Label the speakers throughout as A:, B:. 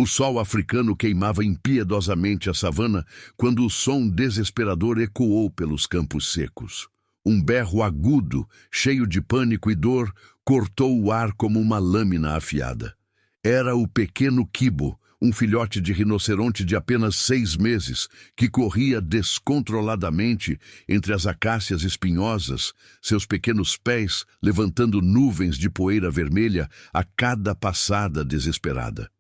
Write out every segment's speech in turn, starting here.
A: O sol africano queimava impiedosamente a savana quando o som desesperador ecoou pelos campos secos. Um berro agudo, cheio de pânico e dor, cortou o ar como uma lâmina afiada. Era o pequeno Kibo, um filhote de rinoceronte de apenas 6 meses, que corria descontroladamente entre as acácias espinhosas, seus pequenos pés levantando nuvens de poeira vermelha a cada passada desesperada.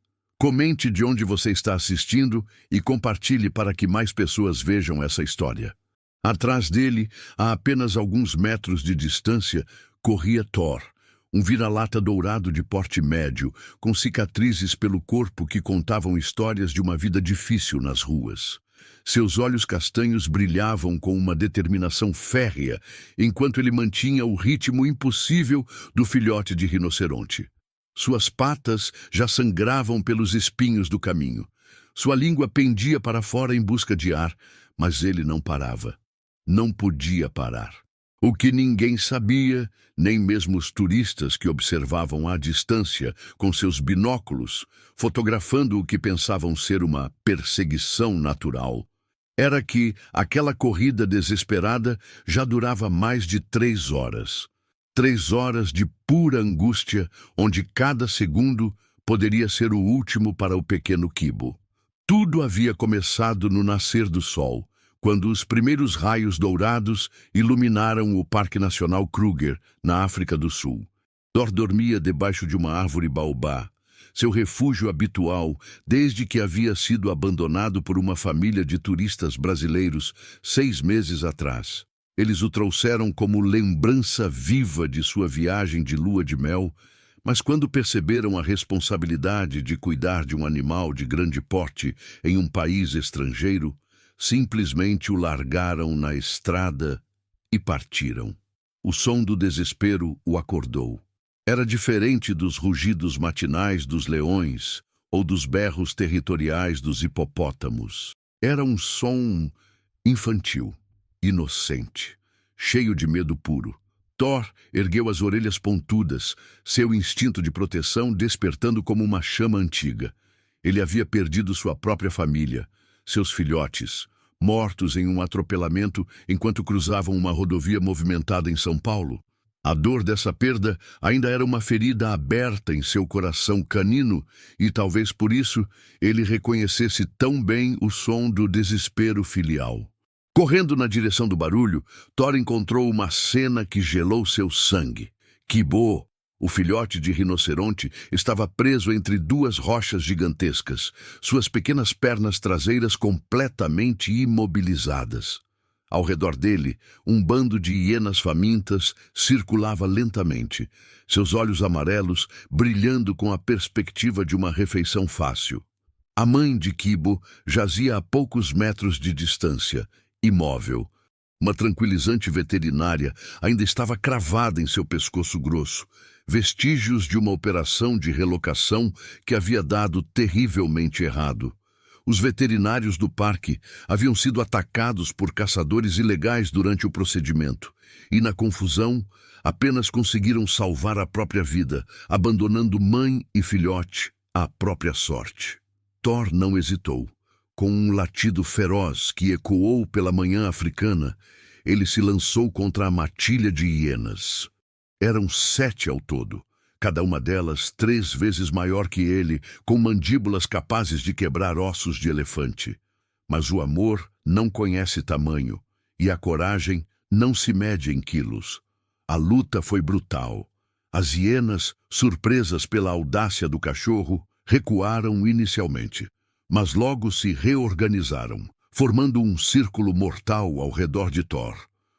A: Comente de onde você está assistindo e compartilhe para que mais pessoas vejam essa história. Atrás dele, a apenas alguns metros de distância, corria Thor, um vira-lata dourado de porte médio, com cicatrizes pelo corpo que contavam histórias de uma vida difícil nas ruas. Seus olhos castanhos brilhavam com uma determinação férrea, enquanto ele mantinha o ritmo impossível do filhote de rinoceronte. Suas patas já sangravam pelos espinhos do caminho. Sua língua pendia para fora em busca de ar, mas ele não parava. Não podia parar. O que ninguém sabia, nem mesmo os turistas que observavam à distância com seus binóculos, fotografando o que pensavam ser uma perseguição natural, era que aquela corrida desesperada já durava mais de 3 horas. 3 horas de pura angústia, onde cada segundo poderia ser o último para o pequeno Kibo. Tudo havia começado no nascer do sol, quando os primeiros raios dourados iluminaram o Parque Nacional Kruger, na África do Sul. Thor dormia debaixo de uma árvore baobá, seu refúgio habitual desde que havia sido abandonado por uma família de turistas brasileiros 6 meses atrás. Eles o trouxeram como lembrança viva de sua viagem de lua de mel, mas quando perceberam a responsabilidade de cuidar de um animal de grande porte em um país estrangeiro, simplesmente o largaram na estrada e partiram. O som do desespero o acordou. Era diferente dos rugidos matinais dos leões ou dos berros territoriais dos hipopótamos. Era um som infantil, inocente, cheio de medo puro. Thor ergueu as orelhas pontudas, seu instinto de proteção despertando como uma chama antiga. Ele havia perdido sua própria família, seus filhotes, mortos em um atropelamento enquanto cruzavam uma rodovia movimentada em São Paulo. A dor dessa perda ainda era uma ferida aberta em seu coração canino e talvez por isso ele reconhecesse tão bem o som do desespero filial. Correndo na direção do barulho, Thor encontrou uma cena que gelou seu sangue. Kibo, o filhote de rinoceronte, estava preso entre 2 rochas gigantescas, suas pequenas pernas traseiras completamente imobilizadas. Ao redor dele, um bando de hienas famintas circulava lentamente, seus olhos amarelos brilhando com a perspectiva de uma refeição fácil. A mãe de Kibo jazia a poucos metros de distância, imóvel. Uma tranquilizante veterinária ainda estava cravada em seu pescoço grosso, vestígios de uma operação de relocação que havia dado terrivelmente errado. Os veterinários do parque haviam sido atacados por caçadores ilegais durante o procedimento, e na confusão apenas conseguiram salvar a própria vida, abandonando mãe e filhote à própria sorte. Thor não hesitou. Com um latido feroz que ecoou pela manhã africana, ele se lançou contra a matilha de hienas. Eram 7 ao todo, cada uma delas 3 vezes maior que ele, com mandíbulas capazes de quebrar ossos de elefante. Mas o amor não conhece tamanho, e a coragem não se mede em quilos. A luta foi brutal. As hienas, surpresas pela audácia do cachorro, recuaram inicialmente, mas logo se reorganizaram, formando um círculo mortal ao redor de Thor.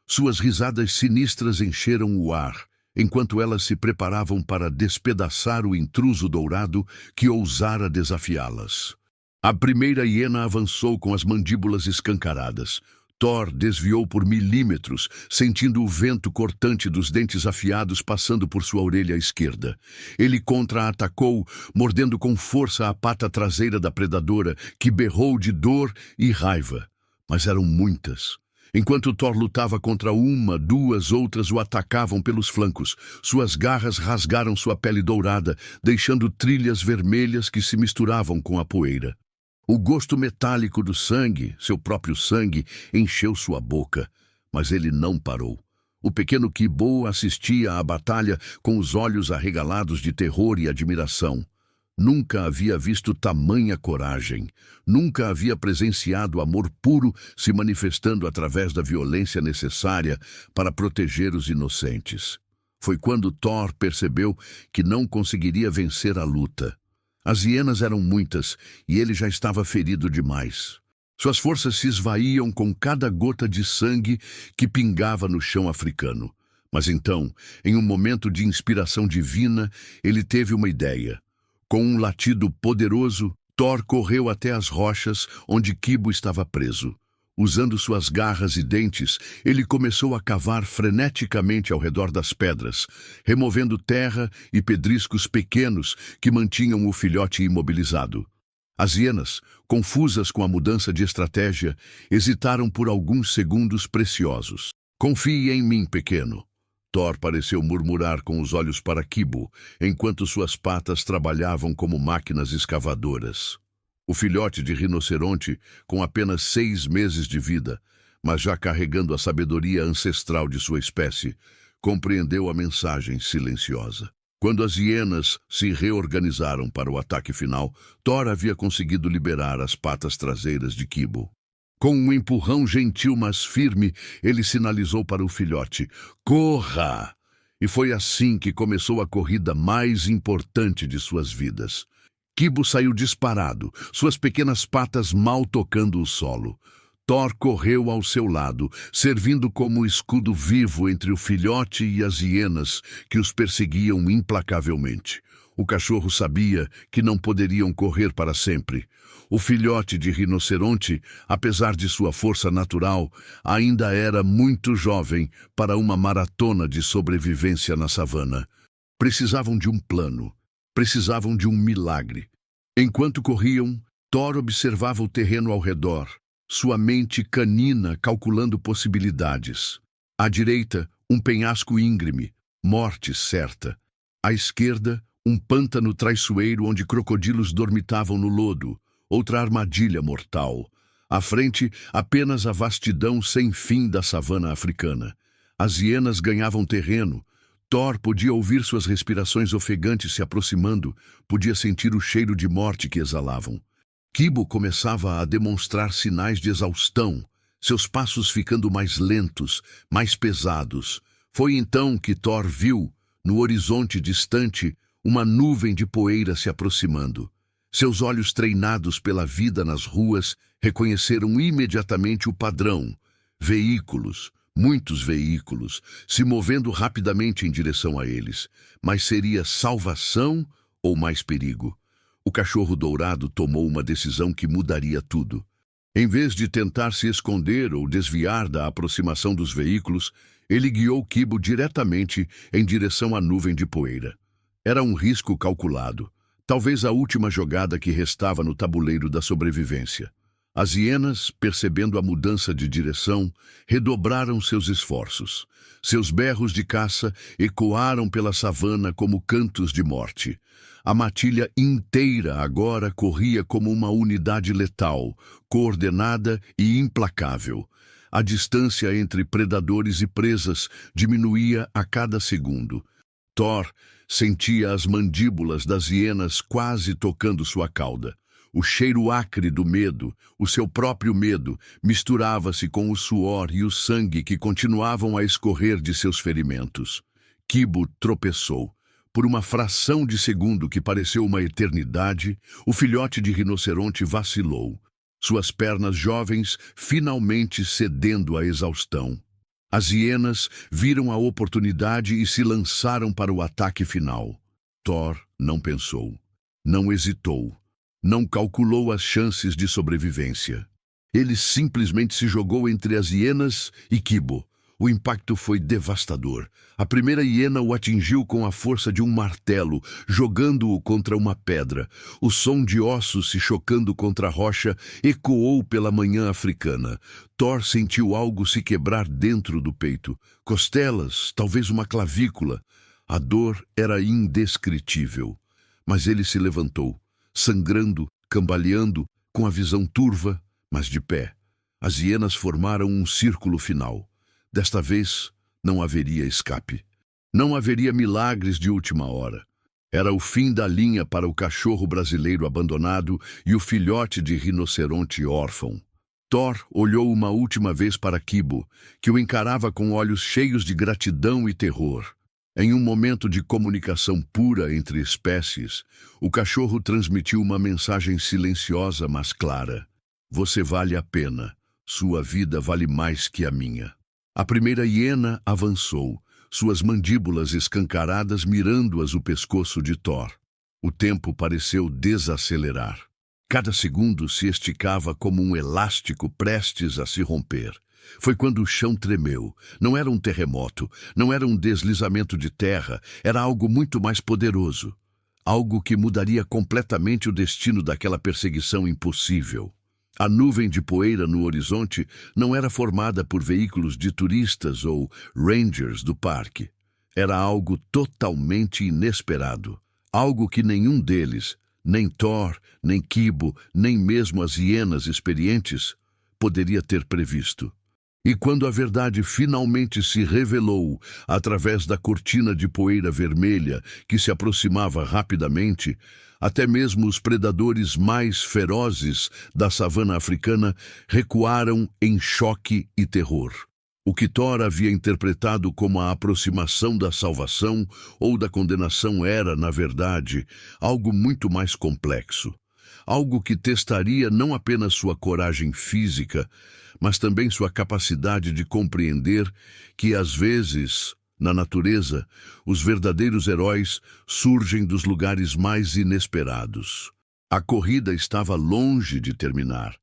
A: Suas risadas sinistras encheram o ar, enquanto elas se preparavam para despedaçar o intruso dourado que ousara desafiá-las. A primeira hiena avançou com as mandíbulas escancaradas. Thor desviou por milímetros, sentindo o vento cortante dos dentes afiados passando por sua orelha esquerda. Ele contra-atacou, mordendo com força a pata traseira da predadora, que berrou de dor e raiva. Mas eram muitas. Enquanto Thor lutava contra uma, duas, outras o atacavam pelos flancos. Suas garras rasgaram sua pele dourada, deixando trilhas vermelhas que se misturavam com a poeira. O gosto metálico do sangue, seu próprio sangue, encheu sua boca, mas ele não parou. O pequeno Kibo assistia à batalha com os olhos arregalados de terror e admiração. Nunca havia visto tamanha coragem. Nunca havia presenciado amor puro se manifestando através da violência necessária para proteger os inocentes. Foi quando Thor percebeu que não conseguiria vencer a luta. As hienas eram muitas e ele já estava ferido demais. Suas forças se esvaíam com cada gota de sangue que pingava no chão africano. Mas então, em um momento de inspiração divina, ele teve uma ideia. Com um latido poderoso, Thor correu até as rochas onde Kibo estava preso. Usando suas garras e dentes, ele começou a cavar freneticamente ao redor das pedras, removendo terra e pedriscos pequenos que mantinham o filhote imobilizado. As hienas, confusas com a mudança de estratégia, hesitaram por alguns segundos preciosos. "Confie em mim, pequeno." Thor pareceu murmurar com os olhos para Kibo, enquanto suas patas trabalhavam como máquinas escavadoras. O filhote de rinoceronte, com apenas 6 meses de vida, mas já carregando a sabedoria ancestral de sua espécie, compreendeu a mensagem silenciosa. Quando as hienas se reorganizaram para o ataque final, Thor havia conseguido liberar as patas traseiras de Kibo. Com um empurrão gentil, mas firme, ele sinalizou para o filhote: "Corra!" E foi assim que começou a corrida mais importante de suas vidas. Kibo saiu disparado, suas pequenas patas mal tocando o solo. Thor correu ao seu lado, servindo como escudo vivo entre o filhote e as hienas que os perseguiam implacavelmente. O cachorro sabia que não poderiam correr para sempre. O filhote de rinoceronte, apesar de sua força natural, ainda era muito jovem para uma maratona de sobrevivência na savana. Precisavam de um plano, precisavam de um milagre. Enquanto corriam, Thor observava o terreno ao redor, sua mente canina calculando possibilidades. À direita, um penhasco íngreme, morte certa. À esquerda, um pântano traiçoeiro onde crocodilos dormitavam no lodo, outra armadilha mortal. À frente, apenas a vastidão sem fim da savana africana. As hienas ganhavam terreno. Thor podia ouvir suas respirações ofegantes se aproximando, podia sentir o cheiro de morte que exalavam. Kibo começava a demonstrar sinais de exaustão, seus passos ficando mais lentos, mais pesados. Foi então que Thor viu, no horizonte distante, uma nuvem de poeira se aproximando. Seus olhos treinados pela vida nas ruas reconheceram imediatamente o padrão. Veículos, muitos veículos, se movendo rapidamente em direção a eles. Mas seria salvação ou mais perigo? O cachorro dourado tomou uma decisão que mudaria tudo. Em vez de tentar se esconder ou desviar da aproximação dos veículos, ele guiou Kibo diretamente em direção à nuvem de poeira. Era um risco calculado, talvez a última jogada que restava no tabuleiro da sobrevivência. As hienas, percebendo a mudança de direção, redobraram seus esforços. Seus berros de caça ecoaram pela savana como cantos de morte. A matilha inteira agora corria como uma unidade letal, coordenada e implacável. A distância entre predadores e presas diminuía a cada segundo. Thor sentia as mandíbulas das hienas quase tocando sua cauda. O cheiro acre do medo, o seu próprio medo, misturava-se com o suor e o sangue que continuavam a escorrer de seus ferimentos. Kibo tropeçou. Por uma fração de segundo que pareceu uma eternidade, o filhote de rinoceronte vacilou, suas pernas jovens finalmente cedendo à exaustão. As hienas viram a oportunidade e se lançaram para o ataque final. Thor não pensou, não hesitou, não calculou as chances de sobrevivência. Ele simplesmente se jogou entre as hienas e Kibo. O impacto foi devastador. A primeira hiena o atingiu com a força de um martelo, jogando-o contra uma pedra. O som de ossos se chocando contra a rocha ecoou pela manhã africana. Thor sentiu algo se quebrar dentro do peito. Costelas, talvez uma clavícula. A dor era indescritível. Mas ele se levantou, sangrando, cambaleando, com a visão turva, mas de pé. As hienas formaram um círculo final. Desta vez, não haveria escape. Não haveria milagres de última hora. Era o fim da linha para o cachorro brasileiro abandonado e o filhote de rinoceronte órfão. Thor olhou uma última vez para Kibo, que o encarava com olhos cheios de gratidão e terror. Em um momento de comunicação pura entre espécies, o cachorro transmitiu uma mensagem silenciosa, mas clara. Você vale a pena. Sua vida vale mais que a minha. A primeira hiena avançou, suas mandíbulas escancaradas mirando-as o pescoço de Thor. O tempo pareceu desacelerar. Cada segundo se esticava como um elástico prestes a se romper. Foi quando o chão tremeu. Não era um terremoto, não era um deslizamento de terra, era algo muito mais poderoso. Algo que mudaria completamente o destino daquela perseguição impossível. A nuvem de poeira no horizonte não era formada por veículos de turistas ou rangers do parque. Era algo totalmente inesperado. Algo que nenhum deles, nem Thor, nem Kibo, nem mesmo as hienas experientes, poderia ter previsto. E quando a verdade finalmente se revelou através da cortina de poeira vermelha que se aproximava rapidamente, até mesmo os predadores mais ferozes da savana africana recuaram em choque e terror. O que Thor havia interpretado como a aproximação da salvação ou da condenação era, na verdade, algo muito mais complexo. Algo que testaria não apenas sua coragem física, mas também sua capacidade de compreender que, às vezes, na natureza, os verdadeiros heróis surgem dos lugares mais inesperados. A corrida estava longe de terminar.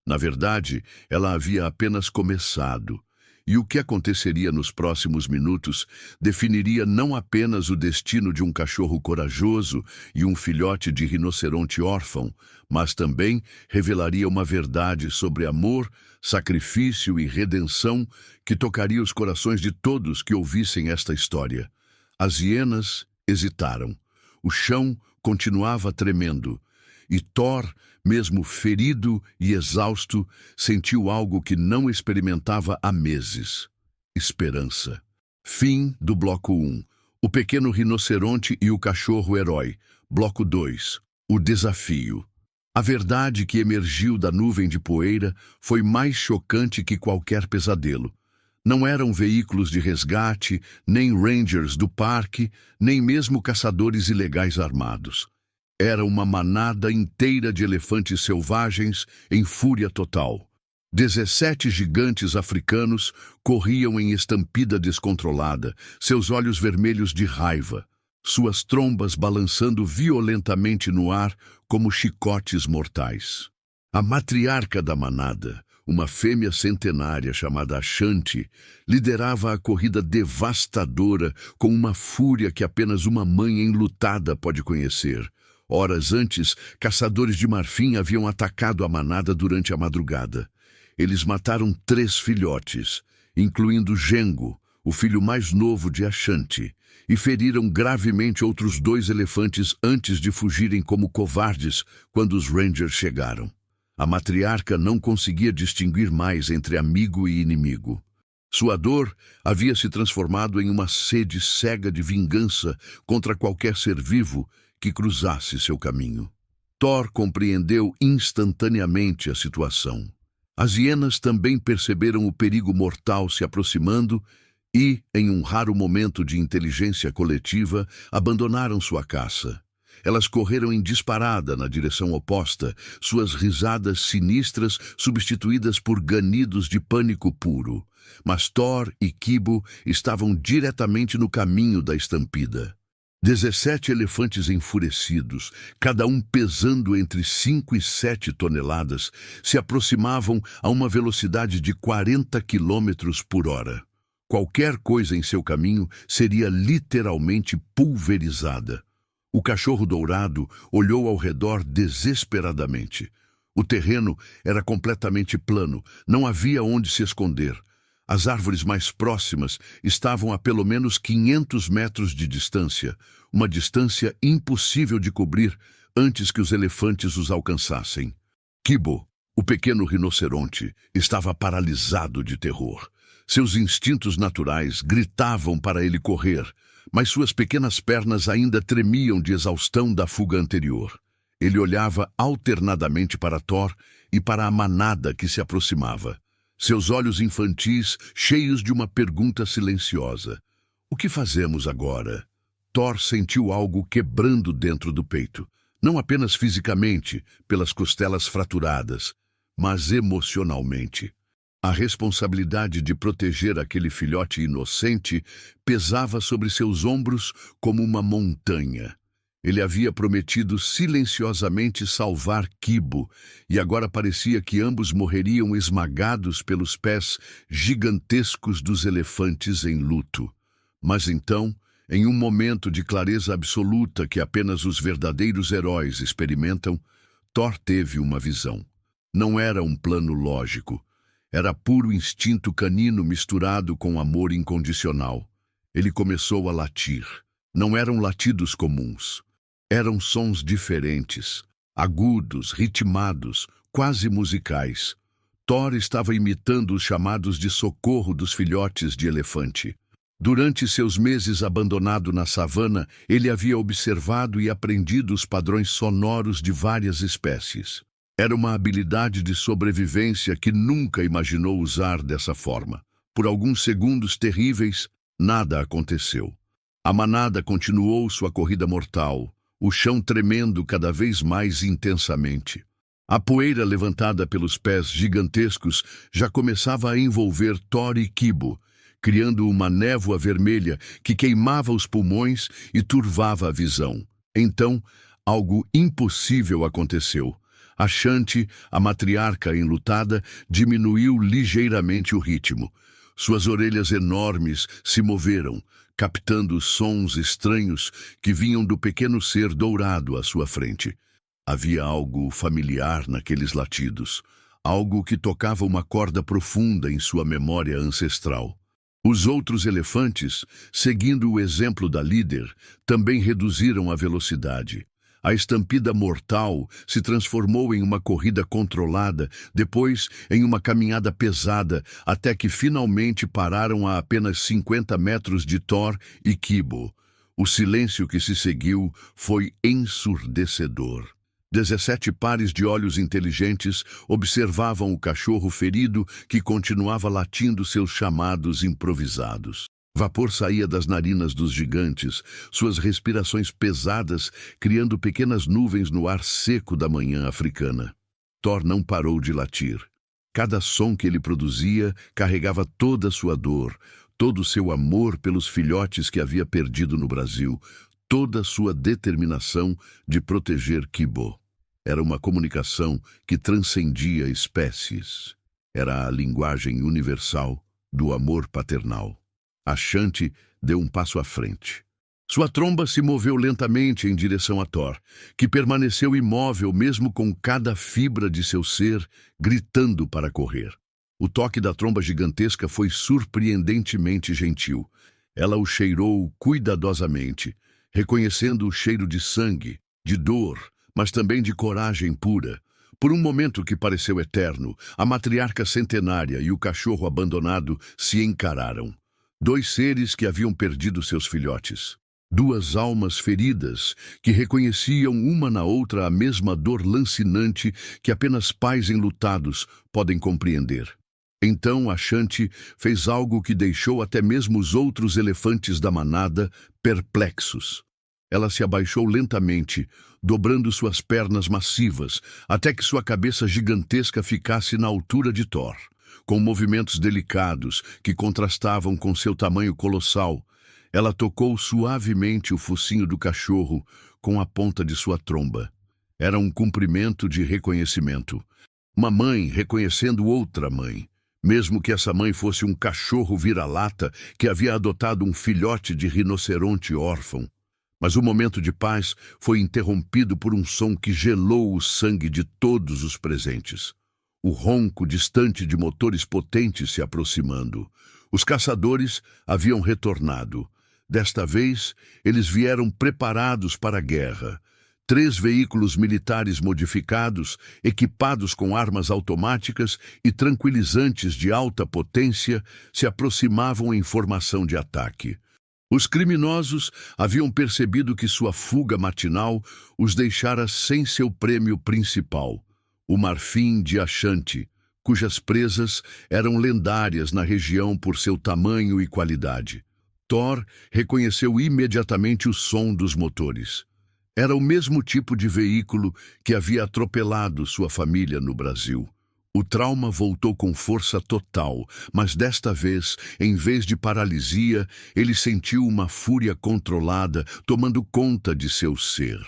A: Na verdade, ela havia apenas começado. E o que aconteceria nos próximos minutos definiria não apenas o destino de um cachorro corajoso e um filhote de rinoceronte órfão, mas também revelaria uma verdade sobre amor, sacrifício e redenção que tocaria os corações de todos que ouvissem esta história. As hienas hesitaram. O chão continuava tremendo. E Thor, mesmo ferido e exausto, sentiu algo que não experimentava há meses: esperança. Fim do bloco 1. O pequeno rinoceronte e o cachorro herói. Bloco 2. O desafio. A verdade que emergiu da nuvem de poeira foi mais chocante que qualquer pesadelo. Não eram veículos de resgate, nem rangers do parque, nem mesmo caçadores ilegais armados. Era uma manada inteira de elefantes selvagens em fúria total. 17 gigantes africanos corriam em estampida descontrolada, seus olhos vermelhos de raiva, suas trombas balançando violentamente no ar como chicotes mortais. A matriarca da manada, uma fêmea centenária chamada Ashanti, liderava a corrida devastadora com uma fúria que apenas uma mãe enlutada pode conhecer. Horas antes, caçadores de marfim haviam atacado a manada durante a madrugada. Eles mataram 3 filhotes, incluindo Gengo, o filho mais novo de Ashanti, e feriram gravemente outros 2 elefantes antes de fugirem como covardes quando os Rangers chegaram. A matriarca não conseguia distinguir mais entre amigo e inimigo. Sua dor havia se transformado em uma sede cega de vingança contra qualquer ser vivo que cruzasse seu caminho. Thor compreendeu instantaneamente a situação. As hienas também perceberam o perigo mortal se aproximando e, em um raro momento de inteligência coletiva, abandonaram sua caça. Elas correram em disparada na direção oposta, suas risadas sinistras substituídas por ganidos de pânico puro. Mas Thor e Kibo estavam diretamente no caminho da estampida. 17 elefantes enfurecidos, cada um pesando entre 5 e 7 toneladas, se aproximavam a uma velocidade de 40 quilômetros por hora. Qualquer coisa em seu caminho seria literalmente pulverizada. O cachorro dourado olhou ao redor desesperadamente. O terreno era completamente plano, não havia onde se esconder. As árvores mais próximas estavam a pelo menos 500 metros de distância, uma distância impossível de cobrir antes que os elefantes os alcançassem. Kibo, o pequeno rinoceronte, estava paralisado de terror. Seus instintos naturais gritavam para ele correr, mas suas pequenas pernas ainda tremiam de exaustão da fuga anterior. Ele olhava alternadamente para Thor e para a manada que se aproximava. Seus olhos infantis cheios de uma pergunta silenciosa. O que fazemos agora? Thor sentiu algo quebrando dentro do peito. Não apenas fisicamente, pelas costelas fraturadas, mas emocionalmente. A responsabilidade de proteger aquele filhote inocente pesava sobre seus ombros como uma montanha. Ele havia prometido silenciosamente salvar Kibo, e agora parecia que ambos morreriam esmagados pelos pés gigantescos dos elefantes em luto. Mas então, em um momento de clareza absoluta que apenas os verdadeiros heróis experimentam, Thor teve uma visão. Não era um plano lógico. Era puro instinto canino misturado com amor incondicional. Ele começou a latir. Não eram latidos comuns. Eram sons diferentes, agudos, ritmados, quase musicais. Thor estava imitando os chamados de socorro dos filhotes de elefante. Durante seus meses abandonado na savana, ele havia observado e aprendido os padrões sonoros de várias espécies. Era uma habilidade de sobrevivência que nunca imaginou usar dessa forma. Por alguns segundos terríveis, nada aconteceu. A manada continuou sua corrida mortal, o chão tremendo cada vez mais intensamente. A poeira levantada pelos pés gigantescos já começava a envolver Thor e Kibo, criando uma névoa vermelha que queimava os pulmões e turvava a visão. Então, algo impossível aconteceu. A Shanti, a matriarca enlutada, diminuiu ligeiramente o ritmo. Suas orelhas enormes se moveram, captando sons estranhos que vinham do pequeno ser dourado à sua frente. Havia algo familiar naqueles latidos, algo que tocava uma corda profunda em sua memória ancestral. Os outros elefantes, seguindo o exemplo da líder, também reduziram a velocidade. A estampida mortal se transformou em uma corrida controlada, depois em uma caminhada pesada, até que finalmente pararam a apenas 50 metros de Thor e Kibo. O silêncio que se seguiu foi ensurdecedor. 17 pares de olhos inteligentes observavam o cachorro ferido que continuava latindo seus chamados improvisados. Vapor saía das narinas dos gigantes, suas respirações pesadas criando pequenas nuvens no ar seco da manhã africana. Thor não parou de latir. Cada som que ele produzia carregava toda a sua dor, todo o seu amor pelos filhotes que havia perdido no Brasil, toda a sua determinação de proteger Kibo. Era uma comunicação que transcendia espécies. Era a linguagem universal do amor paternal. A Shanti deu um passo à frente. Sua tromba se moveu lentamente em direção a Thor, que permaneceu imóvel mesmo com cada fibra de seu ser gritando para correr. O toque da tromba gigantesca foi surpreendentemente gentil. Ela o cheirou cuidadosamente, reconhecendo o cheiro de sangue, de dor, mas também de coragem pura. Por um momento que pareceu eterno, a matriarca centenária e o cachorro abandonado se encararam. Dois seres que haviam perdido seus filhotes. Duas almas feridas que reconheciam uma na outra a mesma dor lancinante que apenas pais enlutados podem compreender. Então a Shanti fez algo que deixou até mesmo os outros elefantes da manada perplexos. Ela se abaixou lentamente, dobrando suas pernas massivas, até que sua cabeça gigantesca ficasse na altura de Thor. Com movimentos delicados que contrastavam com seu tamanho colossal, ela tocou suavemente o focinho do cachorro com a ponta de sua tromba. Era um cumprimento de reconhecimento. Uma mãe reconhecendo outra mãe. mesmo que essa mãe fosse um cachorro vira-lata que havia adotado um filhote de rinoceronte órfão. Mas o momento de paz foi interrompido por um som que gelou o sangue de todos os presentes. O ronco distante de motores potentes se aproximando. Os caçadores haviam retornado. Desta vez, eles vieram preparados para a guerra. 3 veículos militares modificados, equipados com armas automáticas e tranquilizantes de alta potência, se aproximavam em formação de ataque. Os criminosos haviam percebido que sua fuga matinal os deixara sem seu prêmio principal, o marfim de Ashanti, cujas presas eram lendárias na região por seu tamanho e qualidade. Thor reconheceu imediatamente o som dos motores. Era o mesmo tipo de veículo que havia atropelado sua família no Brasil. O trauma voltou com força total, mas desta vez, em vez de paralisia, ele sentiu uma fúria controlada tomando conta de seu ser.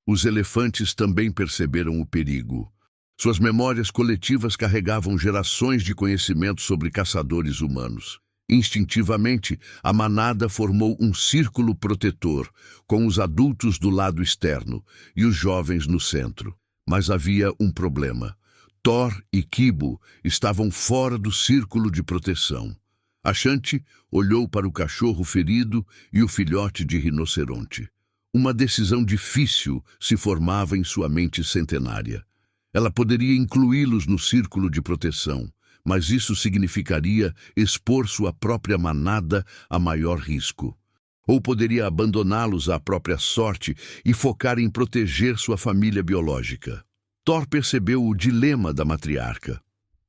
A: Os elefantes também perceberam o perigo. Suas memórias coletivas carregavam gerações de conhecimento sobre caçadores humanos. Instintivamente, a manada formou um círculo protetor, com os adultos do lado externo e os jovens no centro. Mas havia um problema. Thor e Kibo estavam fora do círculo de proteção. Ashanti olhou para o cachorro ferido e o filhote de rinoceronte. Uma decisão difícil se formava em sua mente centenária. Ela poderia incluí-los no círculo de proteção, mas isso significaria expor sua própria manada a maior risco. Ou poderia abandoná-los à própria sorte e focar em proteger sua família biológica. Thor percebeu o dilema da matriarca.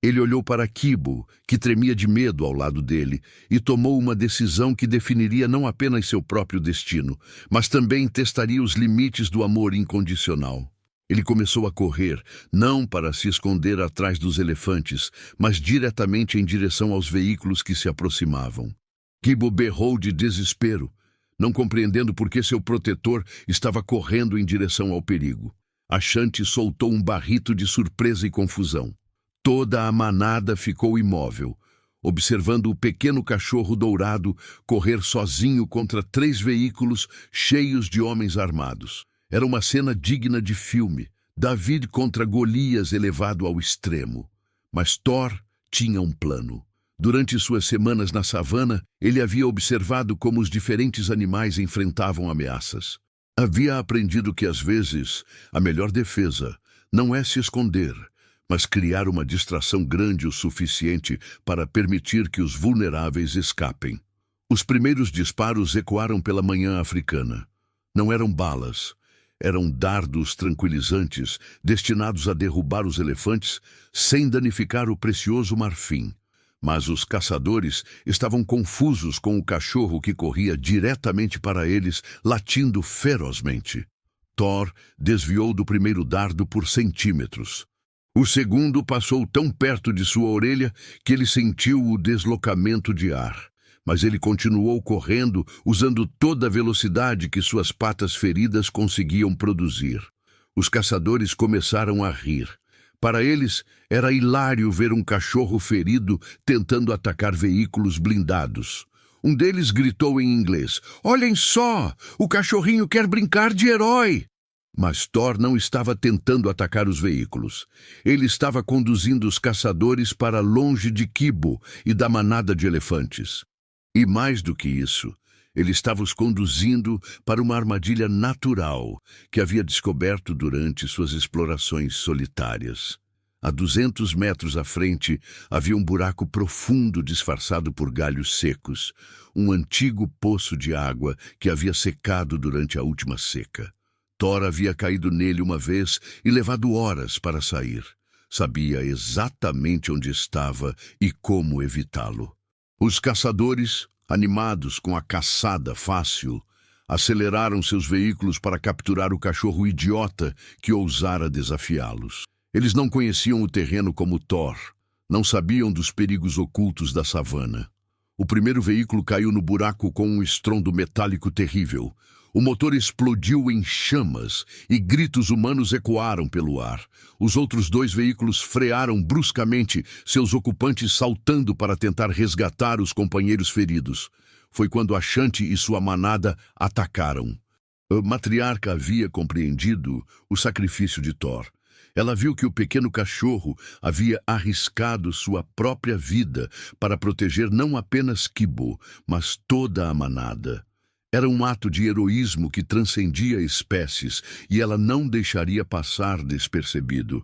A: Ele olhou para Kibo, que tremia de medo ao lado dele, e tomou uma decisão que definiria não apenas seu próprio destino, mas também testaria os limites do amor incondicional. Ele começou a correr, não para se esconder atrás dos elefantes, mas diretamente em direção aos veículos que se aproximavam. Kibo berrou de desespero, não compreendendo por que seu protetor estava correndo em direção ao perigo. Ashanti soltou um barrito de surpresa e confusão. Toda a manada ficou imóvel, observando o pequeno cachorro dourado correr sozinho contra 3 veículos cheios de homens armados. Era uma cena digna de filme, David contra Golias elevado ao extremo. Mas Thor tinha um plano. Durante suas semanas na savana, ele havia observado como os diferentes animais enfrentavam ameaças. Havia aprendido que, às vezes, a melhor defesa não é se esconder, mas criar uma distração grande o suficiente para permitir que os vulneráveis escapem. Os primeiros disparos ecoaram pela manhã africana. Não eram balas. Eram dardos tranquilizantes destinados a derrubar os elefantes sem danificar o precioso marfim. Mas os caçadores estavam confusos com o cachorro que corria diretamente para eles, latindo ferozmente. Thor desviou do primeiro dardo por centímetros. O segundo passou tão perto de sua orelha que ele sentiu o deslocamento de ar. Mas ele continuou correndo, usando toda a velocidade que suas patas feridas conseguiam produzir. Os caçadores começaram a rir. Para eles, era hilário ver um cachorro ferido tentando atacar veículos blindados. Um deles gritou em inglês: "Olhem só! O cachorrinho quer brincar de herói!" Mas Thor não estava tentando atacar os veículos. Ele estava conduzindo os caçadores para longe de Kibo e da manada de elefantes. E mais do que isso, ele estava os conduzindo para uma armadilha natural que havia descoberto durante suas explorações solitárias. A 200 metros à frente havia um buraco profundo disfarçado por galhos secos, um antigo poço de água que havia secado durante a última seca. Thor havia caído nele uma vez e levado horas para sair. Sabia exatamente onde estava e como evitá-lo. Os caçadores, animados com a caçada fácil, aceleraram seus veículos para capturar o cachorro idiota que ousara desafiá-los. Eles não conheciam o terreno como Thor, não sabiam dos perigos ocultos da savana. O primeiro veículo caiu no buraco com um estrondo metálico terrível. O motor explodiu em chamas e gritos humanos ecoaram pelo ar. Os outros dois veículos frearam bruscamente, seus ocupantes saltando para tentar resgatar os companheiros feridos. Foi quando Ashanti e sua manada atacaram. A matriarca havia compreendido o sacrifício de Thor. Ela viu que o pequeno cachorro havia arriscado sua própria vida para proteger não apenas Kibo, mas toda a manada. Era um ato de heroísmo que transcendia espécies e ela não deixaria passar despercebido.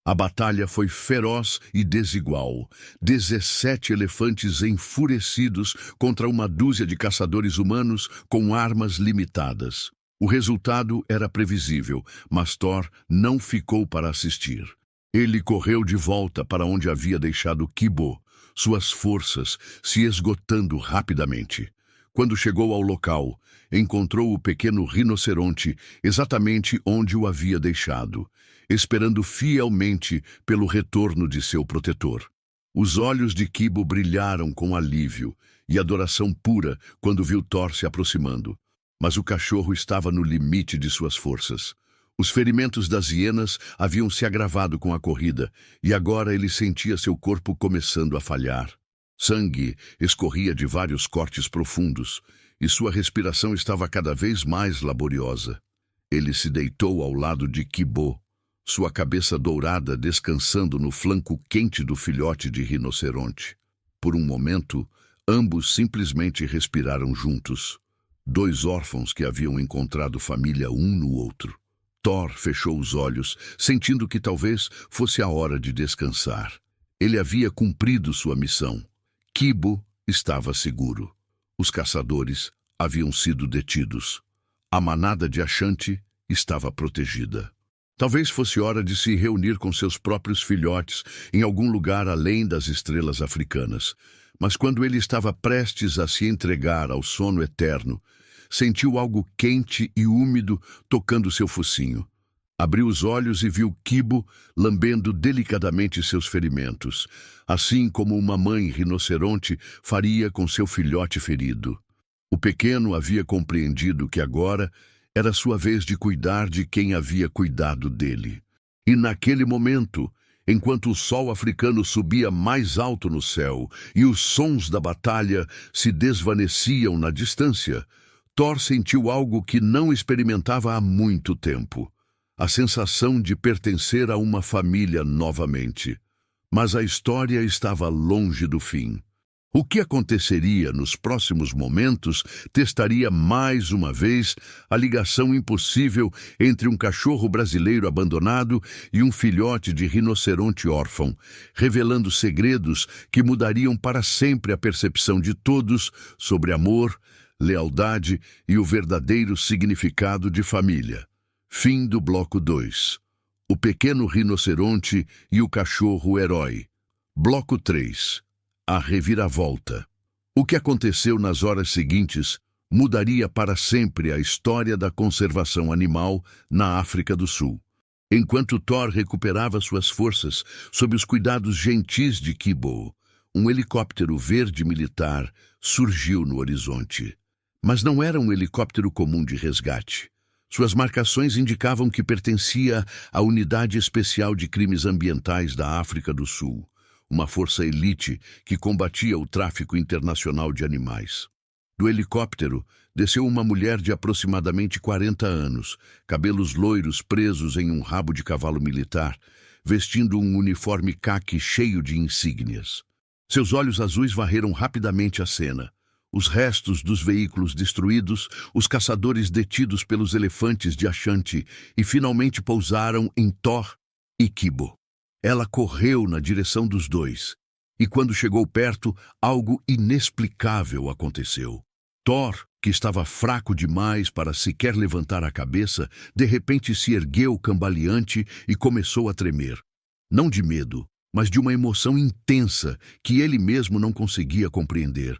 A: A batalha foi feroz e desigual. 17 elefantes enfurecidos contra uma dúzia de caçadores humanos com armas limitadas. O resultado era previsível, mas Thor não ficou para assistir. Ele correu de volta para onde havia deixado Kibo, suas forças se esgotando rapidamente. Quando chegou ao local, encontrou o pequeno rinoceronte exatamente onde o havia deixado, esperando fielmente pelo retorno de seu protetor. Os olhos de Kibo brilharam com alívio e adoração pura quando viu Thor se aproximando. Mas o cachorro estava no limite de suas forças. Os ferimentos das hienas haviam se agravado com a corrida, e agora ele sentia seu corpo começando a falhar. Sangue escorria de vários cortes profundos, e sua respiração estava cada vez mais laboriosa. Ele se deitou ao lado de Kibo, sua cabeça dourada descansando no flanco quente do filhote de rinoceronte. Por um momento, ambos simplesmente respiraram juntos. Dois órfãos que haviam encontrado família um no outro. Thor fechou os olhos, sentindo que talvez fosse a hora de descansar. Ele havia cumprido sua missão. Kibo estava seguro. Os caçadores haviam sido detidos. A manada de Ashanti estava protegida. Talvez fosse hora de se reunir com seus próprios filhotes em algum lugar além das estrelas africanas. Mas quando ele estava prestes a se entregar ao sono eterno, sentiu algo quente e úmido tocando seu focinho. Abriu os olhos e viu Kibo lambendo delicadamente seus ferimentos, assim como uma mãe rinoceronte faria com seu filhote ferido. O pequeno havia compreendido que agora era sua vez de cuidar de quem havia cuidado dele. E naquele momento, enquanto o sol africano subia mais alto no céu e os sons da batalha se desvaneciam na distância, Thor sentiu algo que não experimentava há muito tempo. A sensação de pertencer a uma família novamente. Mas a história estava longe do fim. O que aconteceria nos próximos momentos testaria mais uma vez a ligação impossível entre um cachorro brasileiro abandonado e um filhote de rinoceronte órfão, revelando segredos que mudariam para sempre a percepção de todos sobre amor, lealdade e o verdadeiro significado de família. Fim do bloco 2. O pequeno rinoceronte e o cachorro herói. Bloco 3. A reviravolta. O que aconteceu nas horas seguintes mudaria para sempre a história da conservação animal na África do Sul. Enquanto Thor recuperava suas forças sob os cuidados gentis de Kibo, um helicóptero verde militar surgiu no horizonte. Mas não era um helicóptero comum de resgate. Suas marcações indicavam que pertencia à Unidade Especial de Crimes Ambientais da África do Sul, uma força elite que combatia o tráfico internacional de animais. Do helicóptero, desceu uma mulher de aproximadamente 40 anos, cabelos loiros presos em um rabo de cavalo militar, vestindo um uniforme caqui cheio de insígnias. Seus olhos azuis varreram rapidamente a cena. Os restos dos veículos destruídos, os caçadores detidos pelos elefantes de Ashanti e finalmente pousaram em Thor e Kibo. Ela correu na direção dos dois, e quando chegou perto, algo inexplicável aconteceu. Thor, que estava fraco demais para sequer levantar a cabeça, de repente se ergueu cambaleante e começou a tremer. Não de medo, mas de uma emoção intensa que ele mesmo não conseguia compreender.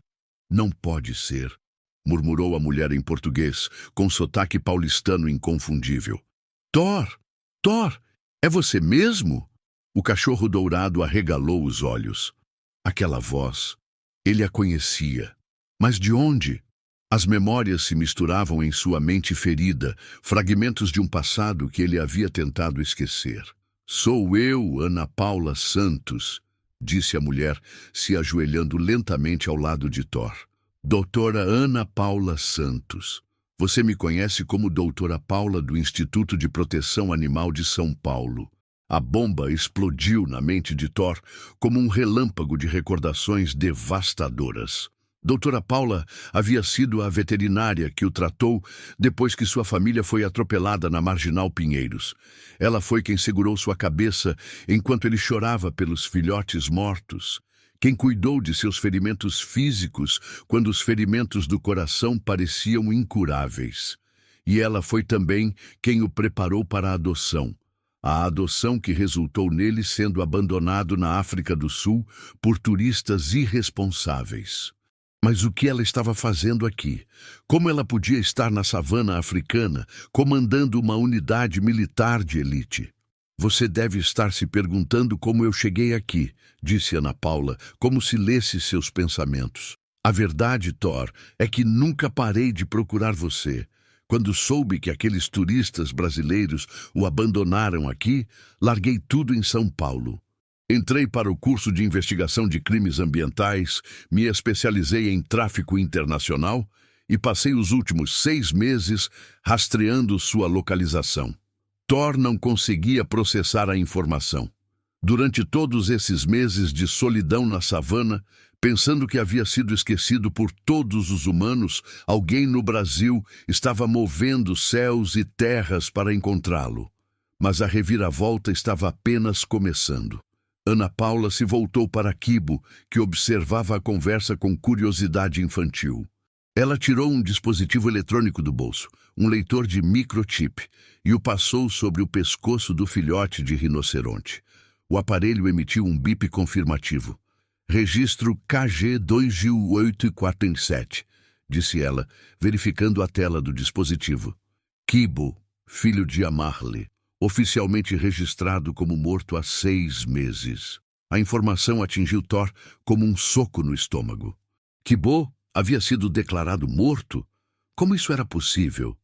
A: Não pode ser, murmurou a mulher em português, com sotaque paulistano inconfundível. Thor! Thor! É você mesmo? O cachorro dourado arregalou os olhos. Aquela voz, ele a conhecia. Mas de onde? As memórias se misturavam em sua mente ferida, fragmentos de um passado que ele havia tentado esquecer. "Sou eu, Ana Paula Santos", disse a mulher, se ajoelhando lentamente ao lado de Thor. "Doutora Ana Paula Santos. Você me conhece como Doutora Paula do Instituto de Proteção Animal de São Paulo." A bomba explodiu na mente de Thor como um relâmpago de recordações devastadoras. Doutora Paula havia sido a veterinária que o tratou depois que sua família foi atropelada na Marginal Pinheiros. Ela foi quem segurou sua cabeça enquanto ele chorava pelos filhotes mortos. Quem cuidou de seus ferimentos físicos quando os ferimentos do coração pareciam incuráveis. E ela foi também quem o preparou para a adoção. A adoção que resultou nele sendo abandonado na África do Sul por turistas irresponsáveis. Mas o que ela estava fazendo aqui? Como ela podia estar na savana africana, comandando uma unidade militar de elite? "Você deve estar se perguntando como eu cheguei aqui", disse Ana Paula, como se lesse seus pensamentos. "A verdade, Thor, é que nunca parei de procurar você. Quando soube que aqueles turistas brasileiros o abandonaram aqui, larguei tudo em São Paulo. Entrei para o curso de investigação de crimes ambientais, me especializei em tráfico internacional e passei os últimos 6 meses rastreando sua localização." Thor não conseguia processar a informação. Durante todos esses meses de solidão na savana, pensando que havia sido esquecido por todos os humanos, alguém no Brasil estava movendo céus e terras para encontrá-lo. Mas a reviravolta estava apenas começando. Ana Paula se voltou para Kibo, que observava a conversa com curiosidade infantil. Ela tirou um dispositivo eletrônico do bolso, um leitor de microchip, e o passou sobre o pescoço do filhote de rinoceronte. O aparelho emitiu um bip confirmativo. "Registro KG2G847", disse ela, verificando a tela do dispositivo. "Kibo, filho de Amarle, oficialmente registrado como morto há 6 meses. A informação atingiu Thor como um soco no estômago. Kibo havia sido declarado morto? Como isso era possível?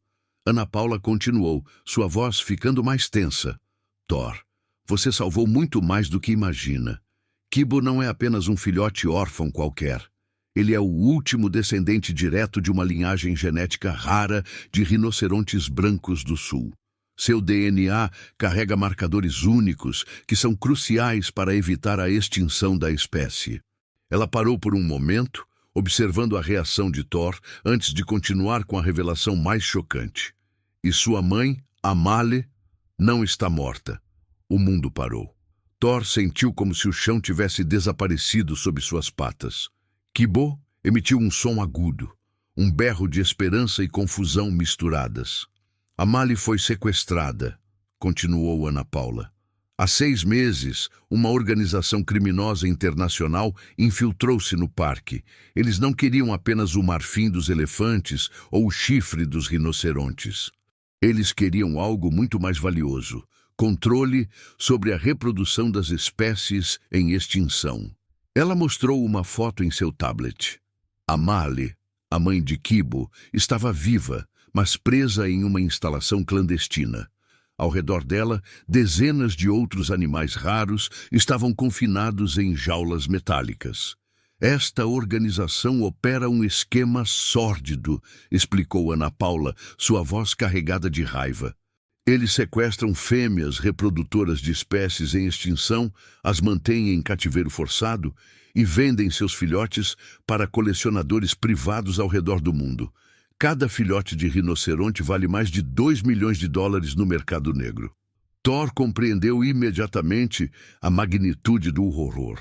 A: Ana Paula continuou, sua voz ficando mais tensa. "Thor, você salvou muito mais do que imagina. Kibo não é apenas um filhote órfão qualquer. Ele é o último descendente direto de uma linhagem genética rara de rinocerontes brancos do sul. Seu DNA carrega marcadores únicos que são cruciais para evitar a extinção da espécie." Ela parou por um momento, observando a reação de Thor antes de continuar com a revelação mais chocante. "E sua mãe, Amale, não está morta." O mundo parou. Thor sentiu como se o chão tivesse desaparecido sob suas patas. Kibo emitiu um som agudo, um berro de esperança e confusão misturadas. "Amale foi sequestrada", continuou Ana Paula. "Há 6 meses, uma organização criminosa internacional infiltrou-se no parque. Eles não queriam apenas o marfim dos elefantes ou o chifre dos rinocerontes. Eles queriam algo muito mais valioso: controle sobre a reprodução das espécies em extinção." Ela mostrou uma foto em seu tablet. Amale, a mãe de Kibo, estava viva, mas presa em uma instalação clandestina. Ao redor dela, dezenas de outros animais raros estavam confinados em jaulas metálicas. "Esta organização opera um esquema sórdido", explicou Ana Paula, sua voz carregada de raiva. "Eles sequestram fêmeas reprodutoras de espécies em extinção, as mantêm em cativeiro forçado e vendem seus filhotes para colecionadores privados ao redor do mundo. Cada filhote de rinoceronte vale mais de $2 milhões no mercado negro." Thor compreendeu imediatamente a magnitude do horror.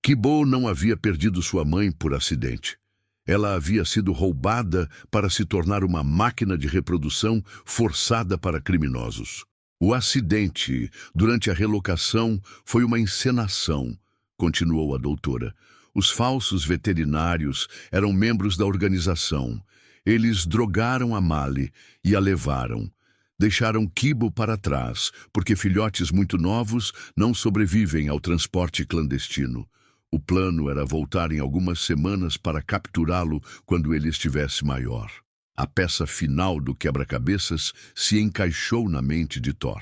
A: Kibo não havia perdido sua mãe por acidente. Ela havia sido roubada para se tornar uma máquina de reprodução forçada para criminosos. "O acidente, durante a relocação, foi uma encenação", continuou a doutora. "Os falsos veterinários eram membros da organização. Eles drogaram Amale e a levaram. Deixaram Kibo para trás, porque filhotes muito novos não sobrevivem ao transporte clandestino. O plano era voltar em algumas semanas para capturá-lo quando ele estivesse maior. A peça final do quebra-cabeças se encaixou na mente de Thor.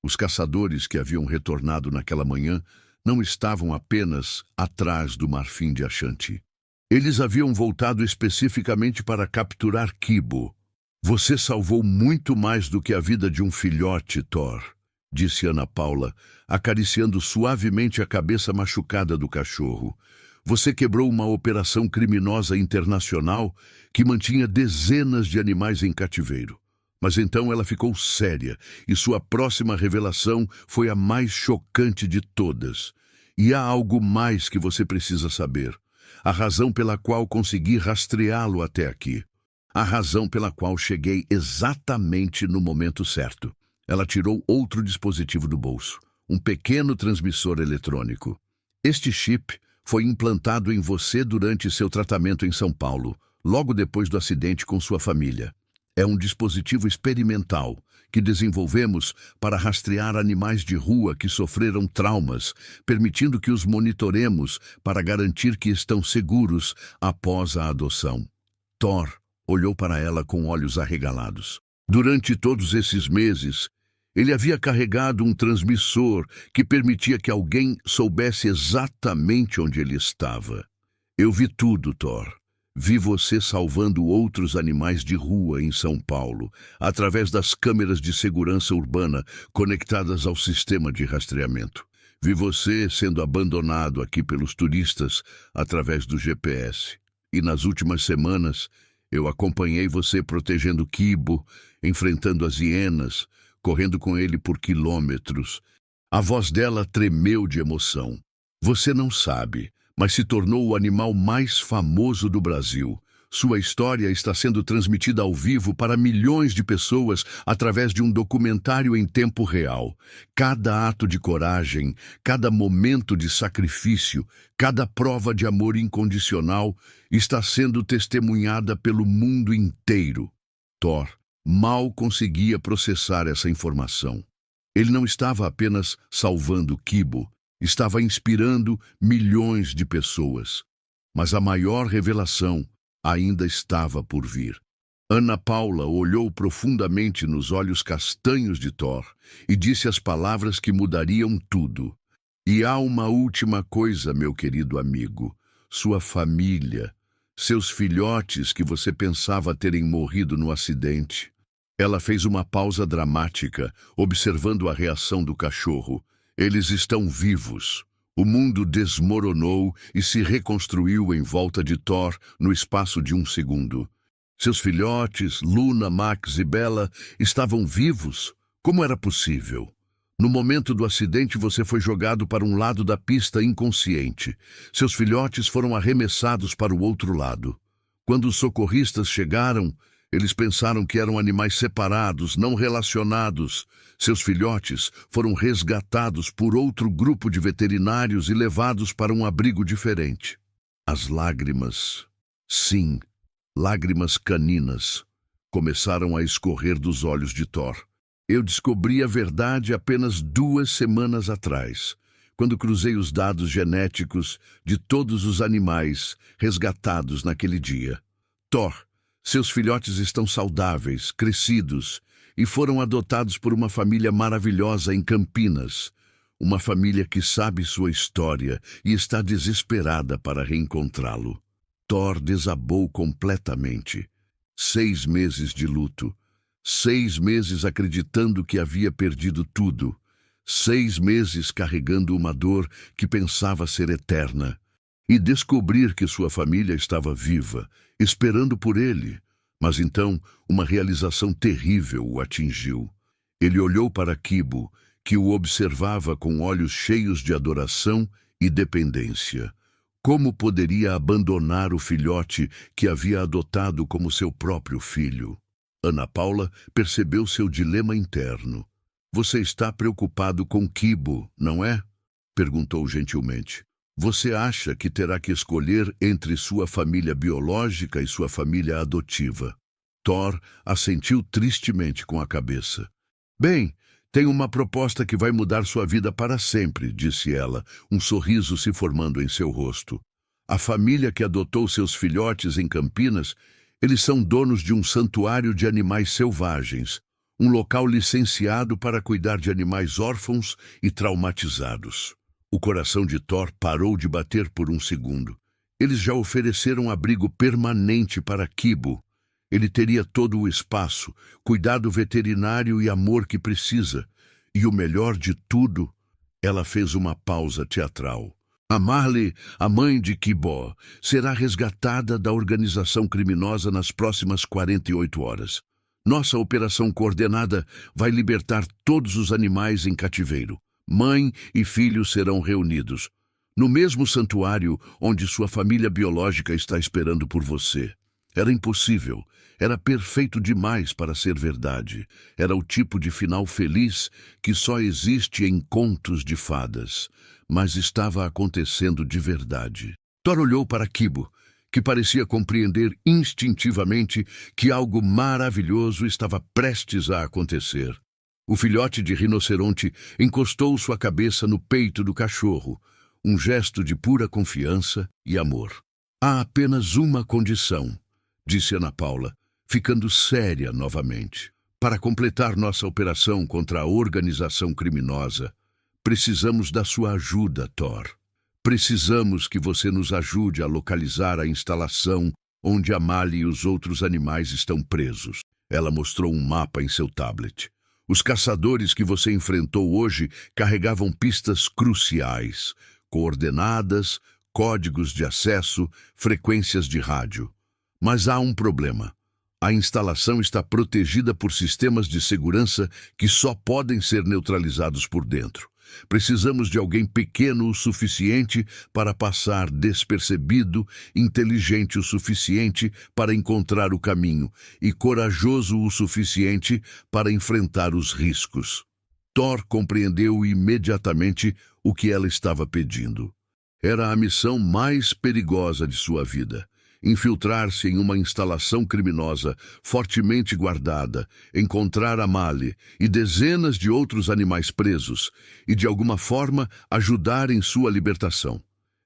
A: Os caçadores que haviam retornado naquela manhã não estavam apenas atrás do marfim de Ashanti. Eles haviam voltado especificamente para capturar Kibo. Você salvou muito mais do que a vida de um filhote, Thor, disse Ana Paula, acariciando suavemente a cabeça machucada do cachorro. Você quebrou uma operação criminosa internacional que mantinha dezenas de animais em cativeiro. Mas então ela ficou séria e sua próxima revelação foi a mais chocante de todas. E há algo mais que você precisa saber. A razão pela qual consegui rastreá-lo até aqui. A razão pela qual cheguei exatamente no momento certo. Ela tirou outro dispositivo do bolso, um pequeno transmissor eletrônico. Este chip foi implantado em você durante seu tratamento em São Paulo, logo depois do acidente com sua família. É um dispositivo experimental que desenvolvemos para rastrear animais de rua que sofreram traumas, permitindo que os monitoremos para garantir que estão seguros após a adoção. Thor olhou para ela com olhos arregalados. Durante todos esses meses, ele havia carregado um transmissor que permitia que alguém soubesse exatamente onde ele estava. Eu vi tudo, Thor. Vi você salvando outros animais de rua em São Paulo, através das câmeras de segurança urbana conectadas ao sistema de rastreamento. Vi você sendo abandonado aqui pelos turistas através do GPS. E nas últimas semanas, eu acompanhei você protegendo Kibo, enfrentando as hienas, correndo com ele por quilômetros. A voz dela tremeu de emoção. Você não sabe, mas se tornou o animal mais famoso do Brasil. Sua história está sendo transmitida ao vivo para milhões de pessoas através de um documentário em tempo real. Cada ato de coragem, cada momento de sacrifício, cada prova de amor incondicional está sendo testemunhada pelo mundo inteiro. Thor mal conseguia processar essa informação. Ele não estava apenas salvando Kibo, estava inspirando milhões de pessoas. Mas a maior revelação ainda estava por vir. Ana Paula olhou profundamente nos olhos castanhos de Thor e disse as palavras que mudariam tudo. E há uma última coisa, meu querido amigo. Sua família, seus filhotes que você pensava terem morrido no acidente. Ela fez uma pausa dramática, observando a reação do cachorro. Eles estão vivos. O mundo desmoronou e se reconstruiu em volta de Thor no espaço de um segundo. Seus filhotes, Luna, Max e Bella, estavam vivos? Como era possível? No momento do acidente, você foi jogado para um lado da pista inconsciente. Seus filhotes foram arremessados para o outro lado. Quando os socorristas chegaram, eles pensaram que eram animais separados, não relacionados. Seus filhotes foram resgatados por outro grupo de veterinários e levados para um abrigo diferente. As lágrimas, sim, lágrimas caninas, começaram a escorrer dos olhos de Thor. Eu descobri a verdade apenas 2 semanas atrás, quando cruzei os dados genéticos de todos os animais resgatados naquele dia. Thor, seus filhotes estão saudáveis, crescidos, e foram adotados por uma família maravilhosa em Campinas. Uma família que sabe sua história e está desesperada para reencontrá-lo. Thor desabou completamente. 6 meses de luto. 6 meses acreditando que havia perdido tudo. 6 meses carregando uma dor que pensava ser eterna. E descobrir que sua família estava viva, esperando por ele. Mas então, uma realização terrível o atingiu. Ele olhou para Kibo, que o observava com olhos cheios de adoração e dependência. Como poderia abandonar o filhote que havia adotado como seu próprio filho? Ana Paula percebeu seu dilema interno. Você está preocupado com Kibo, não é? Perguntou gentilmente. Você acha que terá que escolher entre sua família biológica e sua família adotiva? Thor assentiu tristemente com a cabeça. Bem, Tenho uma proposta que vai mudar sua vida para sempre, disse ela, um sorriso se formando em seu rosto. A família que adotou seus filhotes em Campinas, eles são donos de um santuário de animais selvagens, um local licenciado para cuidar de animais órfãos e traumatizados. O coração de Thor parou de bater por um segundo. Eles já ofereceram abrigo permanente para Kibo. Ele teria todo o espaço, cuidado veterinário e amor que precisa. E o melhor de tudo, ela fez uma pausa teatral. A Marley, a mãe de Kibo, será resgatada da organização criminosa nas próximas 48 horas. Nossa operação coordenada vai libertar todos os animais em cativeiro. Mãe e filho serão reunidos no mesmo santuário onde sua família biológica está esperando por você. Era impossível. Era perfeito demais para ser verdade. Era o tipo de final feliz que só existe em contos de fadas. Mas estava acontecendo de verdade. Thor olhou para Kibo, que parecia compreender instintivamente que algo maravilhoso estava prestes a acontecer. O filhote de rinoceronte encostou sua cabeça no peito do cachorro, um gesto de pura confiança e amor. Há apenas uma condição, disse Ana Paula, ficando séria novamente. Para completar nossa operação contra a organização criminosa, precisamos da sua ajuda, Thor. Precisamos que você nos ajude a localizar a instalação onde a Mali e os outros animais estão presos. Ela mostrou um mapa em seu tablet. Os caçadores que você enfrentou hoje carregavam pistas cruciais, coordenadas, códigos de acesso, frequências de rádio. Mas há um problema. A instalação está protegida por sistemas de segurança que só podem ser neutralizados por dentro. Precisamos de alguém pequeno o suficiente para passar despercebido, inteligente o suficiente para encontrar o caminho e corajoso o suficiente para enfrentar os riscos. Thor compreendeu imediatamente o que ela estava pedindo. Era a missão mais perigosa de sua vida. Infiltrar-se em uma instalação criminosa fortemente guardada, encontrar a Mali e dezenas de outros animais presos e, de alguma forma, ajudar em sua libertação.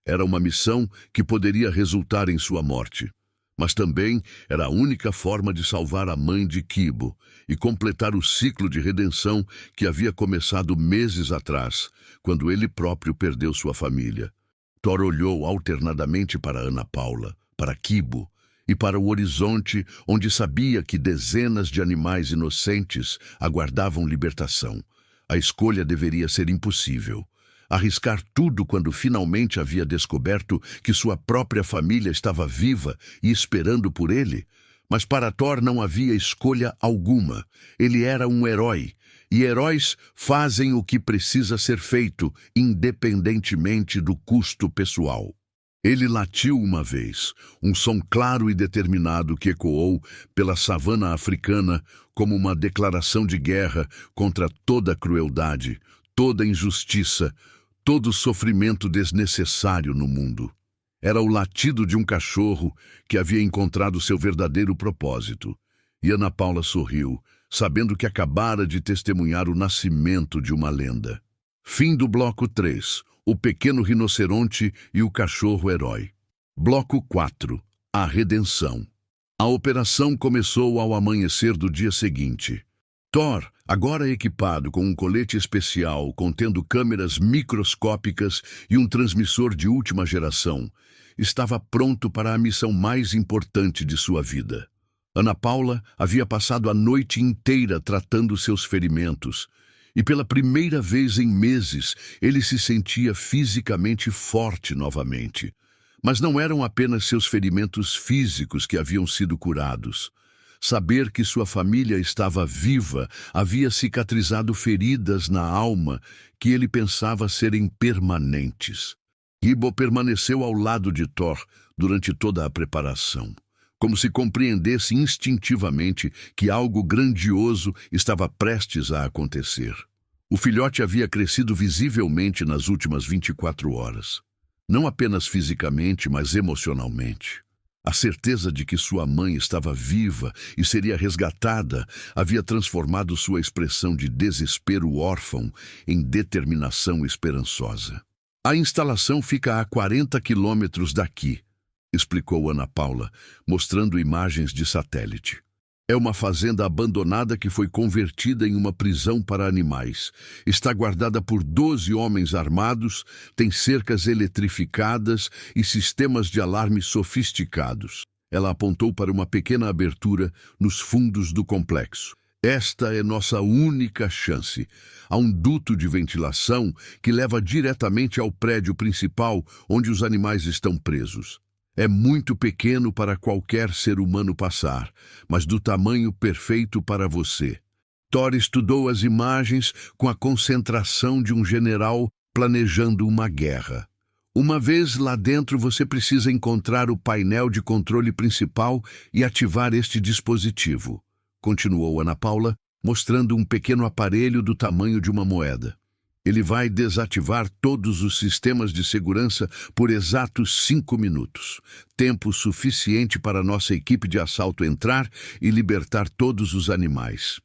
A: Era uma missão que poderia resultar em sua morte. Mas também era a única forma de salvar a mãe de Kibo e completar o ciclo de redenção que havia começado meses atrás, quando ele próprio perdeu sua família. Thor olhou alternadamente para Ana Paula, para Kibo e para o horizonte onde sabia que dezenas de animais inocentes aguardavam libertação. A escolha deveria ser impossível. Arriscar tudo quando finalmente havia descoberto que sua própria família estava viva e esperando por ele. Mas para Thor não havia escolha alguma. Ele era um herói. E heróis fazem o que precisa ser feito, independentemente do custo pessoal. Ele latiu uma vez, um som claro e determinado que ecoou pela savana africana como uma declaração de guerra contra toda crueldade, toda injustiça, todo sofrimento desnecessário no mundo. Era o latido de um cachorro que havia encontrado seu verdadeiro propósito. E Ana Paula sorriu, sabendo que acabara de testemunhar o nascimento de uma lenda. Fim do bloco 3. O pequeno rinoceronte e o cachorro-herói. Bloco 4. A redenção. A operação começou ao amanhecer do dia seguinte. Thor, agora equipado com um colete especial contendo câmeras microscópicas e um transmissor de última geração, estava pronto para a missão mais importante de sua vida. Ana Paula havia passado a noite inteira tratando seus ferimentos, e pela primeira vez em meses ele se sentia fisicamente forte novamente. Mas não eram apenas seus ferimentos físicos que haviam sido curados. Saber que sua família estava viva havia cicatrizado feridas na alma que ele pensava serem permanentes. Kibo permaneceu ao lado de Thor durante toda a preparação, como se compreendesse instintivamente que algo grandioso estava prestes a acontecer. O filhote havia crescido visivelmente nas últimas 24 horas. Não apenas fisicamente, mas emocionalmente. A certeza de que sua mãe estava viva e seria resgatada havia transformado sua expressão de desespero órfão em determinação esperançosa. A instalação fica a 40 quilômetros daqui, explicou Ana Paula, mostrando imagens de satélite. É uma fazenda abandonada que foi convertida em uma prisão para animais. Está guardada por 12 homens armados, tem cercas eletrificadas e sistemas de alarme sofisticados. Ela apontou para uma pequena abertura nos fundos do complexo. Esta é nossa única chance. Há um duto de ventilação que leva diretamente ao prédio principal onde os animais estão presos. É muito pequeno para qualquer ser humano passar, mas do tamanho perfeito para você. Thor estudou as imagens com a concentração de um general planejando uma guerra. Uma vez lá dentro, você precisa encontrar o painel de controle principal e ativar este dispositivo, continuou Ana Paula, mostrando um pequeno aparelho do tamanho de uma moeda. Ele vai desativar todos os sistemas de segurança por exatos 5 minutos. Tempo suficiente para nossa equipe de assalto entrar e libertar todos os animais.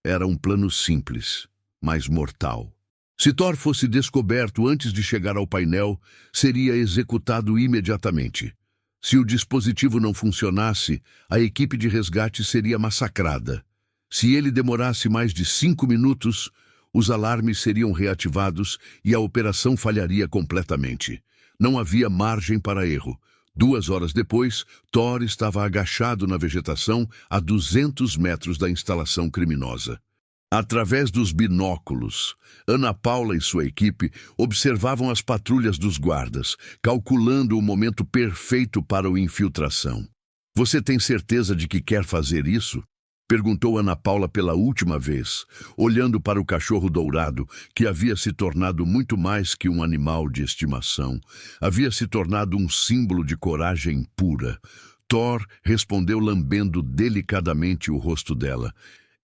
A: Era um plano simples, mas mortal. Se Thor fosse descoberto antes de chegar ao painel, seria executado imediatamente. Se o dispositivo não funcionasse, a equipe de resgate seria massacrada. Se ele demorasse mais de 5 minutos, os alarmes seriam reativados e a operação falharia completamente. Não havia margem para erro. 2 horas depois, Thor estava agachado na vegetação a 200 metros da instalação criminosa. Através dos binóculos, Ana Paula e sua equipe observavam as patrulhas dos guardas, calculando o momento perfeito para a infiltração. Você tem certeza de que quer fazer isso? Perguntou Ana Paula pela última vez, olhando para o cachorro dourado, que havia se tornado muito mais que um animal de estimação. Havia se tornado um símbolo de coragem pura. Thor respondeu lambendo delicadamente o rosto dela.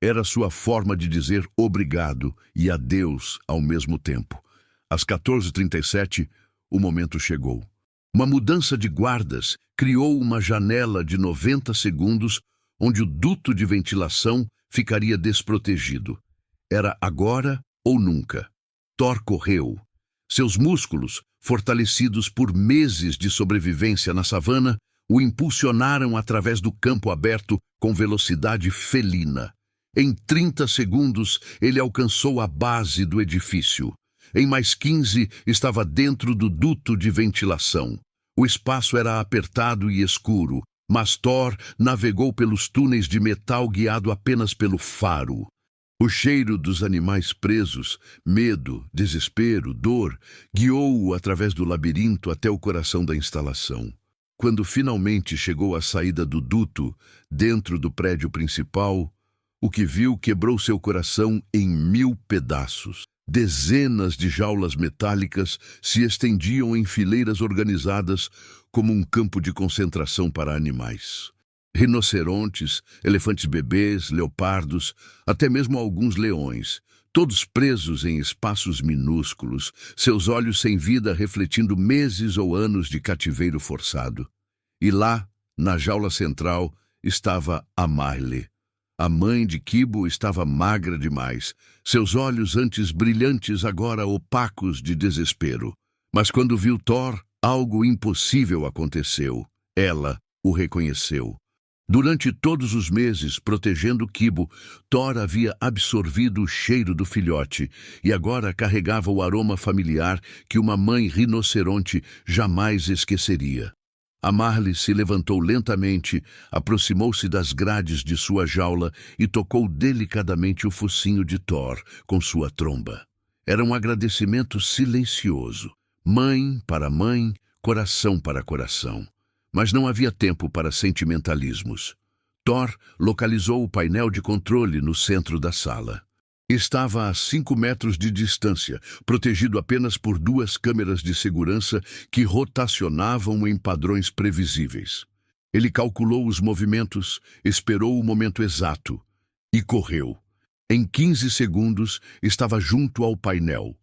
A: Era sua forma de dizer obrigado e adeus ao mesmo tempo. Às 14h37, o momento chegou. Uma mudança de guardas criou uma janela de 90 segundos onde o duto de ventilação ficaria desprotegido. Era agora ou nunca. Thor correu. Seus músculos, fortalecidos por meses de sobrevivência na savana, o impulsionaram através do campo aberto com velocidade felina. Em 30 segundos, ele alcançou a base do edifício. Em mais 15, estava dentro do duto de ventilação. O espaço era apertado e escuro, mas Thor navegou pelos túneis de metal guiado apenas pelo faro. O cheiro dos animais presos, medo, desespero, dor, guiou-o através do labirinto até o coração da instalação. Quando finalmente chegou à saída do duto, dentro do prédio principal, o que viu quebrou seu coração em 1000 pedaços. Dezenas de jaulas metálicas se estendiam em fileiras organizadas como um campo de concentração para animais. Rinocerontes, elefantes bebês, leopardos, até mesmo alguns leões, todos presos em espaços minúsculos, seus olhos sem vida refletindo meses ou anos de cativeiro forçado. E lá, na jaula central, estava a Marley. A mãe de Kibo estava magra demais, seus olhos antes brilhantes agora opacos de desespero. Mas quando viu Thor, algo impossível aconteceu. Ela o reconheceu. Durante todos os meses, protegendo Kibo, Thor havia absorvido o cheiro do filhote e agora carregava o aroma familiar que uma mãe rinoceronte jamais esqueceria. A Marley se levantou lentamente, aproximou-se das grades de sua jaula e tocou delicadamente o focinho de Thor com sua tromba. Era um agradecimento silencioso. Mãe para mãe, coração para coração. Mas não havia tempo para sentimentalismos. Thor localizou o painel de controle no centro da sala. Estava a 5 metros de distância, protegido apenas por 2 câmeras de segurança que rotacionavam em padrões previsíveis. Ele calculou os movimentos, esperou o momento exato e correu. Em 15 segundos, estava junto ao painel.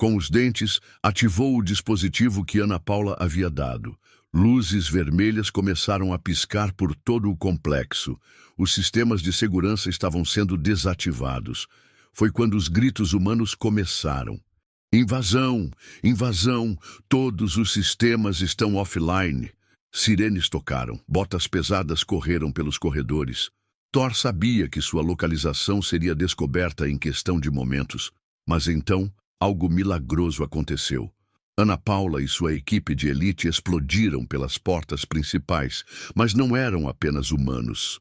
A: Com os dentes, ativou o dispositivo que Ana Paula havia dado. Luzes vermelhas começaram a piscar por todo o complexo. Os sistemas de segurança estavam sendo desativados. Foi quando os gritos humanos começaram. Invasão! Invasão! Todos os sistemas estão offline. Sirenes tocaram. Botas pesadas correram pelos corredores. Thor sabia que sua localização seria descoberta em questão de momentos. Mas então, algo milagroso aconteceu. Ana Paula e sua equipe de elite explodiram pelas portas principais, mas não eram apenas humanos.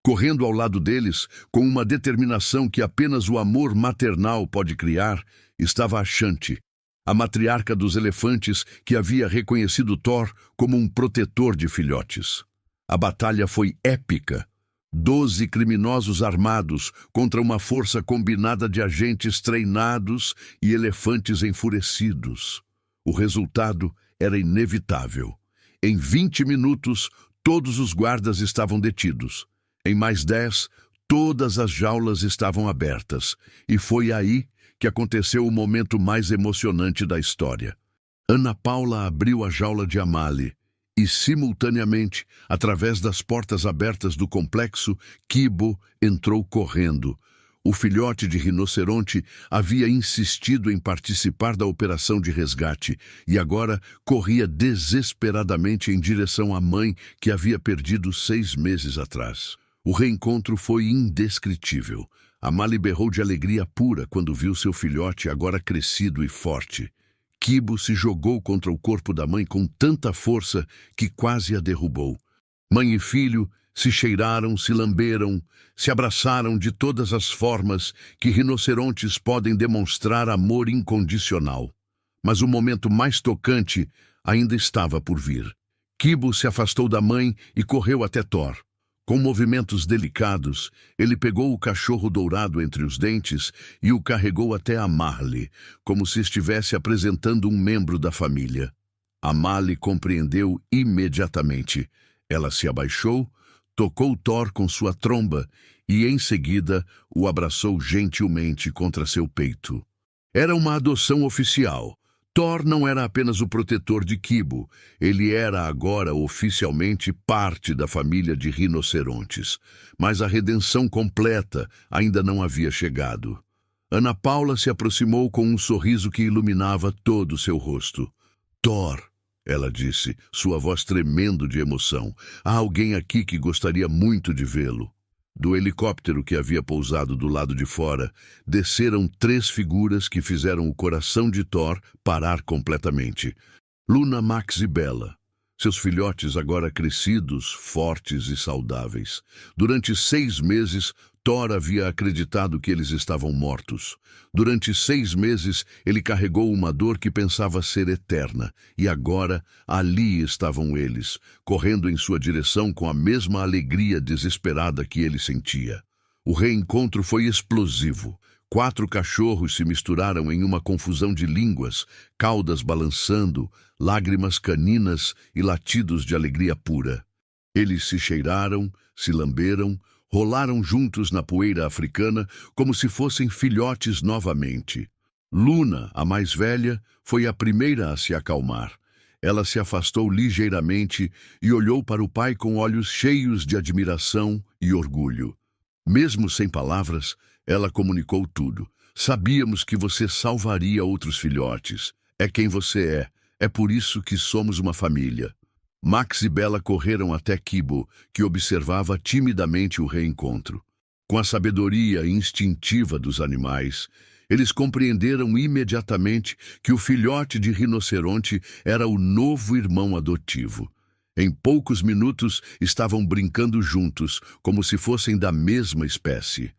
A: Correndo ao lado deles, com uma determinação que apenas o amor maternal pode criar, estava a Shanti, a matriarca dos elefantes que havia reconhecido Thor como um protetor de filhotes. A batalha foi épica. 12 criminosos armados contra uma força combinada de agentes treinados e elefantes enfurecidos. O resultado era inevitável. Em 20 minutos, todos os guardas estavam detidos. Em mais 10, todas as jaulas estavam abertas. E foi aí que aconteceu o momento mais emocionante da história. Ana Paula abriu a jaula de Amali e, simultaneamente, através das portas abertas do complexo, Kibo entrou correndo. O filhote de rinoceronte havia insistido em participar da operação de resgate e agora corria desesperadamente em direção à mãe que havia perdido 6 meses atrás. O reencontro foi indescritível. Amali berrou de alegria pura quando viu seu filhote agora crescido e forte. Kibo se jogou contra o corpo da mãe com tanta força que quase a derrubou. Mãe e filho se cheiraram, se lamberam, se abraçaram de todas as formas que rinocerontes podem demonstrar amor incondicional. Mas o momento mais tocante ainda estava por vir. Kibo se afastou da mãe e correu até Thor. Com movimentos delicados, ele pegou o cachorro dourado entre os dentes e o carregou até Amali, como se estivesse apresentando um membro da família. Amali compreendeu imediatamente. Ela se abaixou, tocou Thor com sua tromba e, em seguida, o abraçou gentilmente contra seu peito. Era uma adoção oficial. Thor não era apenas o protetor de Kibo, ele era agora oficialmente parte da família de rinocerontes. Mas a redenção completa ainda não havia chegado. Ana Paula se aproximou com um sorriso que iluminava todo o seu rosto. Thor, ela disse, sua voz tremendo de emoção, há alguém aqui que gostaria muito de vê-lo. Do helicóptero que havia pousado do lado de fora, desceram 3 figuras que fizeram o coração de Thor parar completamente. Luna, Max e Bella. Seus filhotes agora crescidos, fortes e saudáveis. Durante 6 meses, Thor havia acreditado que eles estavam mortos. Durante 6 meses, ele carregou uma dor que pensava ser eterna. E agora, ali estavam eles, correndo em sua direção com a mesma alegria desesperada que ele sentia. O reencontro foi explosivo. 4 cachorros se misturaram em uma confusão de línguas, caudas balançando, lágrimas caninas e latidos de alegria pura. Eles se cheiraram, se lamberam, rolaram juntos na poeira africana como se fossem filhotes novamente. Luna, a mais velha, foi a primeira a se acalmar. Ela se afastou ligeiramente e olhou para o pai com olhos cheios de admiração e orgulho. Mesmo sem palavras, ela comunicou tudo. Sabíamos que você salvaria outros filhotes. É quem você é. É por isso que somos uma família. Max e Bella correram até Kibo, que observava timidamente o reencontro. Com a sabedoria instintiva dos animais, eles compreenderam imediatamente que o filhote de rinoceronte era o novo irmão adotivo. Em poucos minutos, estavam brincando juntos, como se fossem da mesma espécie.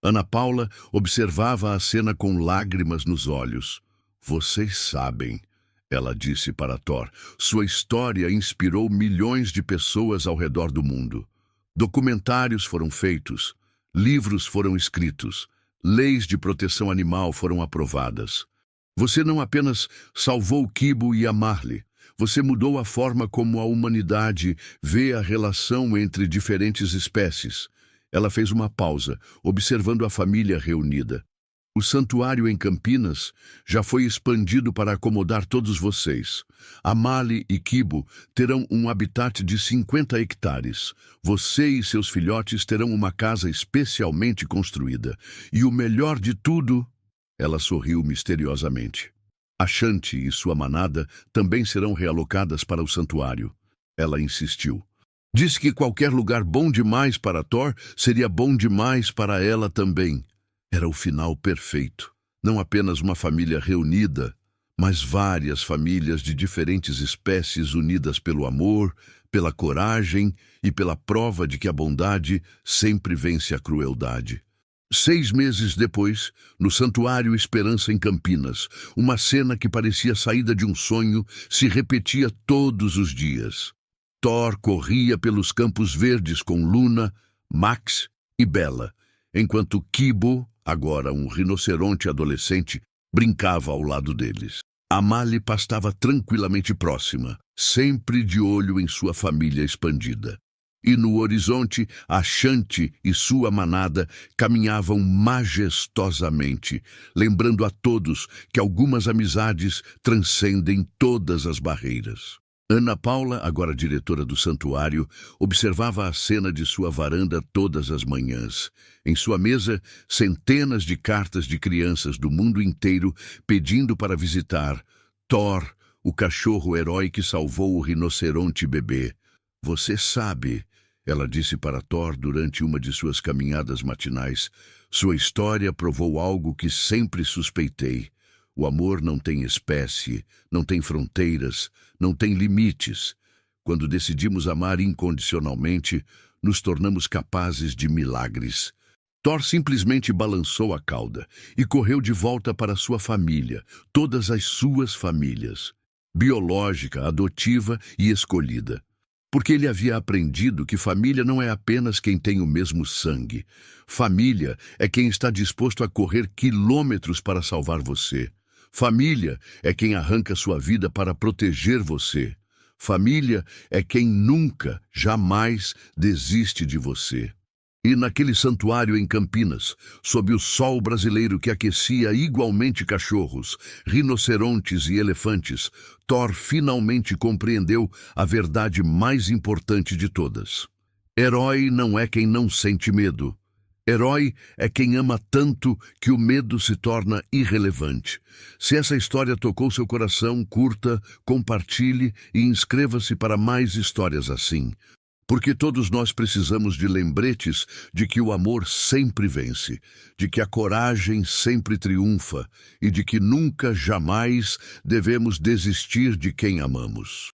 A: Ana Paula observava a cena com lágrimas nos olhos. Vocês sabem, ela disse para Thor, sua história inspirou milhões de pessoas ao redor do mundo. Documentários foram feitos, livros foram escritos, leis de proteção animal foram aprovadas. Você não apenas salvou Kibo e Amali, você mudou a forma como a humanidade vê a relação entre diferentes espécies. Ela fez uma pausa, observando a família reunida. O santuário em Campinas já foi expandido para acomodar todos vocês. Amali e Kibo terão um habitat de 50 hectares. Você e seus filhotes terão uma casa especialmente construída. E o melhor de tudo, ela sorriu misteriosamente. Ashanti e sua manada também serão realocadas para o santuário. Ela insistiu. Disse que qualquer lugar bom demais para Thor seria bom demais para ela também. Era o final perfeito. Não apenas uma família reunida, mas várias famílias de diferentes espécies unidas pelo amor, pela coragem e pela prova de que a bondade sempre vence a crueldade. 6 meses depois, no Santuário Esperança em Campinas, uma cena que parecia saída de um sonho se repetia todos os dias. Thor corria pelos campos verdes com Luna, Max e Bella, enquanto Kibo, agora um rinoceronte adolescente, brincava ao lado deles. Amali pastava tranquilamente próxima, sempre de olho em sua família expandida. E no horizonte, Ashanti e sua manada caminhavam majestosamente, lembrando a todos que algumas amizades transcendem todas as barreiras. Ana Paula, agora diretora do santuário, observava a cena de sua varanda todas as manhãs. Em sua mesa, centenas de cartas de crianças do mundo inteiro pedindo para visitar Thor, o cachorro-herói que salvou o rinoceronte bebê. Você sabe, ela disse para Thor durante uma de suas caminhadas matinais, sua história provou algo que sempre suspeitei. O amor não tem espécie, não tem fronteiras, não tem limites. Quando decidimos amar incondicionalmente, nos tornamos capazes de milagres. Thor simplesmente balançou a cauda e correu de volta para sua família, todas as suas famílias, biológica, adotiva e escolhida. Porque ele havia aprendido que família não é apenas quem tem o mesmo sangue. Família é quem está disposto a correr quilômetros para salvar você. Família é quem arranca sua vida para proteger você. Família é quem nunca, jamais desiste de você. E naquele santuário em Campinas, sob o sol brasileiro que aquecia igualmente cachorros, rinocerontes e elefantes, Thor finalmente compreendeu a verdade mais importante de todas. Herói não é quem não sente medo. Herói é quem ama tanto que o medo se torna irrelevante. Se essa história tocou seu coração, curta, compartilhe e inscreva-se para mais histórias assim. Porque todos nós precisamos de lembretes de que o amor sempre vence, de que a coragem sempre triunfa e de que nunca, jamais devemos desistir de quem amamos.